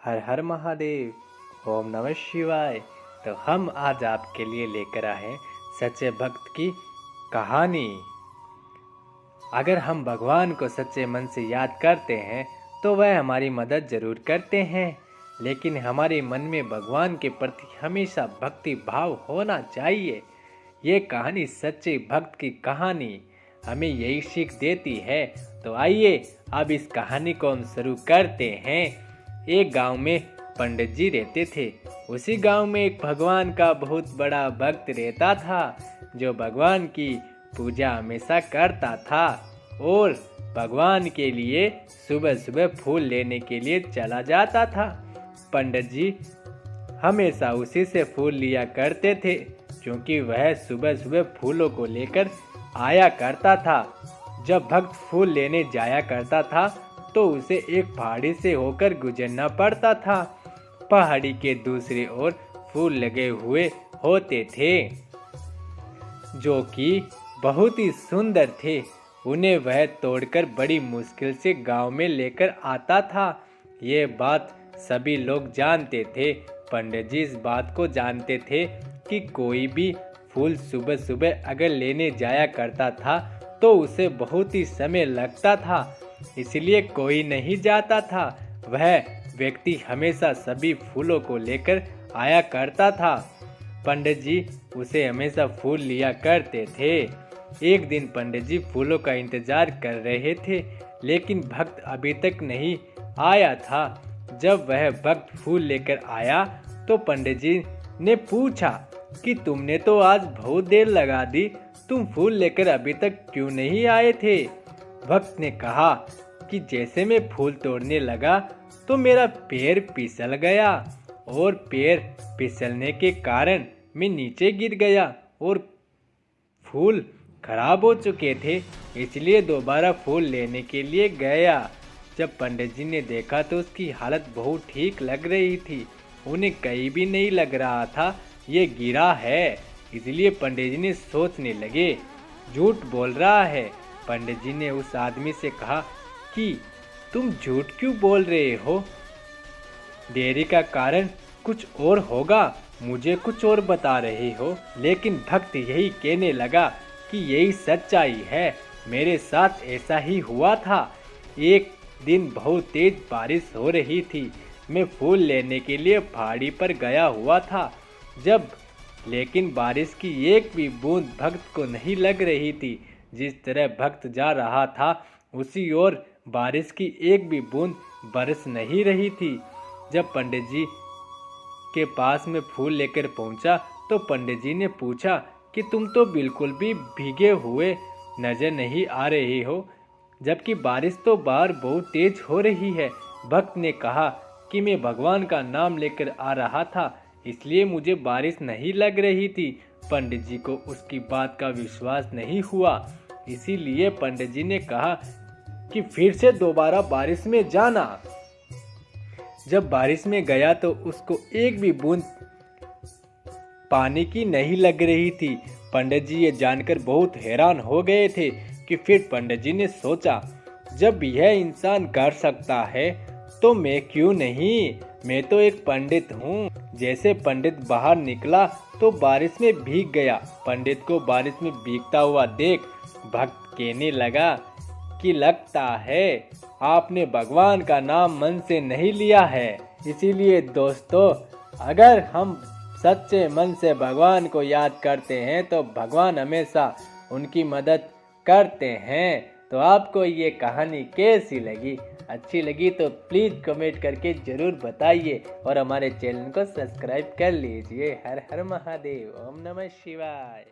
हर हर महादेव, ओम नमः शिवाय। तो हम आज आपके लिए लेकर आए हैं सच्चे भक्त की कहानी। अगर हम भगवान को सच्चे मन से याद करते हैं तो वह हमारी मदद जरूर करते हैं, लेकिन हमारे मन में भगवान के प्रति हमेशा भक्ति भाव होना चाहिए। ये कहानी सच्चे भक्त की कहानी हमें यही सीख देती है। तो आइए अब इस कहानी को हम शुरू करते हैं। एक गांव में पंडित जी रहते थे। उसी गांव में एक भगवान का बहुत बड़ा भक्त रहता था, जो भगवान की पूजा हमेशा करता था और भगवान के लिए सुबह सुबह फूल लेने के लिए चला जाता था। पंडित जी हमेशा उसी से फूल लिया करते थे, क्योंकि वह सुबह सुबह फूलों को लेकर आया करता था। जब भक्त फूल लेने जाया करता था तो उसे एक पहाड़ी से होकर गुजरना पड़ता था। पहाड़ी के दूसरी ओर फूल लगे हुए होते थे, जो कि बहुत ही सुंदर थे। उन्हें वह तोड़कर बड़ी मुश्किल से गांव में लेकर आता था। ये बात सभी लोग जानते थे। पंडित जी इस बात को जानते थे कि कोई भी फूल सुबह सुबह अगर लेने जाया करता था तो उसे बहुत ही समय लगता था, इसलिए कोई नहीं जाता था। वह व्यक्ति हमेशा सभी फूलों को लेकर आया करता था। पंडित जी उसे हमेशा फूल लिया करते थे। एक दिन पंडित जी फूलों का इंतजार कर रहे थे, लेकिन भक्त अभी तक नहीं आया था। जब वह भक्त फूल लेकर आया तो पंडित जी ने पूछा कि तुमने तो आज बहुत देर लगा दी, तुम फूल लेकर अभी तक क्यों नहीं आए थे? भक्त ने कहा कि जैसे मैं फूल तोड़ने लगा तो मेरा पैर फिसल गया और पैर फिसलने के कारण मैं नीचे गिर गया और फूल खराब हो चुके थे, इसलिए दोबारा फूल लेने के लिए गया। जब पंडित जी ने देखा तो उसकी हालत बहुत ठीक लग रही थी। उन्हें कहीं भी नहीं लग रहा था ये गिरा है, इसलिए पंडित जी ने सोचने लगे झूठ बोल रहा है। पंडित जी ने उस आदमी से कहा कि तुम झूठ क्यों बोल रहे हो? देरी का कारण कुछ और होगा, मुझे कुछ और बता रहे हो। लेकिन भक्त यही कहने लगा कि यही सच्चाई है, मेरे साथ ऐसा ही हुआ था। एक दिन बहुत तेज बारिश हो रही थी। मैं फूल लेने के लिए पहाड़ी पर गया हुआ था, लेकिन बारिश की एक भी बूंद भक्त को नहीं लग रही थी। जिस तरह भक्त जा रहा था उसी ओर बारिश की एक भी बूंद बरस नहीं रही थी। जब पंडित जी के पास में फूल लेकर पहुंचा तो पंडित जी ने पूछा कि तुम तो बिल्कुल भी भीगे हुए नजर नहीं आ रहे हो, जबकि बारिश तो बाहर बहुत तेज हो रही है। भक्त ने कहा कि मैं भगवान का नाम लेकर आ रहा था, इसलिए मुझे बारिश नहीं लग रही थी। पंडित जी को उसकी बात का विश्वास नहीं हुआ, इसीलिए पंडित जी ने कहा कि फिर से दोबारा बारिश में जाना। जब बारिश में गया तो उसको एक भी बूंद पानी की नहीं लग रही थी। पंडित जी ये जानकर बहुत हैरान हो गए थे कि फिर पंडित जी ने सोचा, जब यह इंसान कर सकता है तो मैं क्यों नहीं, मैं तो एक पंडित हूँ। जैसे पंडित बाहर निकला तो बारिश में भीग गया। पंडित को बारिश में भीगता हुआ देख भक्त कहने लगा कि लगता है आपने भगवान का नाम मन से नहीं लिया है। इसीलिए दोस्तों, अगर हम सच्चे मन से भगवान को याद करते हैं तो भगवान हमेशा उनकी मदद करते हैं। तो आपको ये कहानी कैसी लगी? अच्छी लगी तो प्लीज़ कमेंट करके ज़रूर बताइए और हमारे चैनल को सब्सक्राइब कर लीजिए। हर हर महादेव, ओम नमः शिवाय।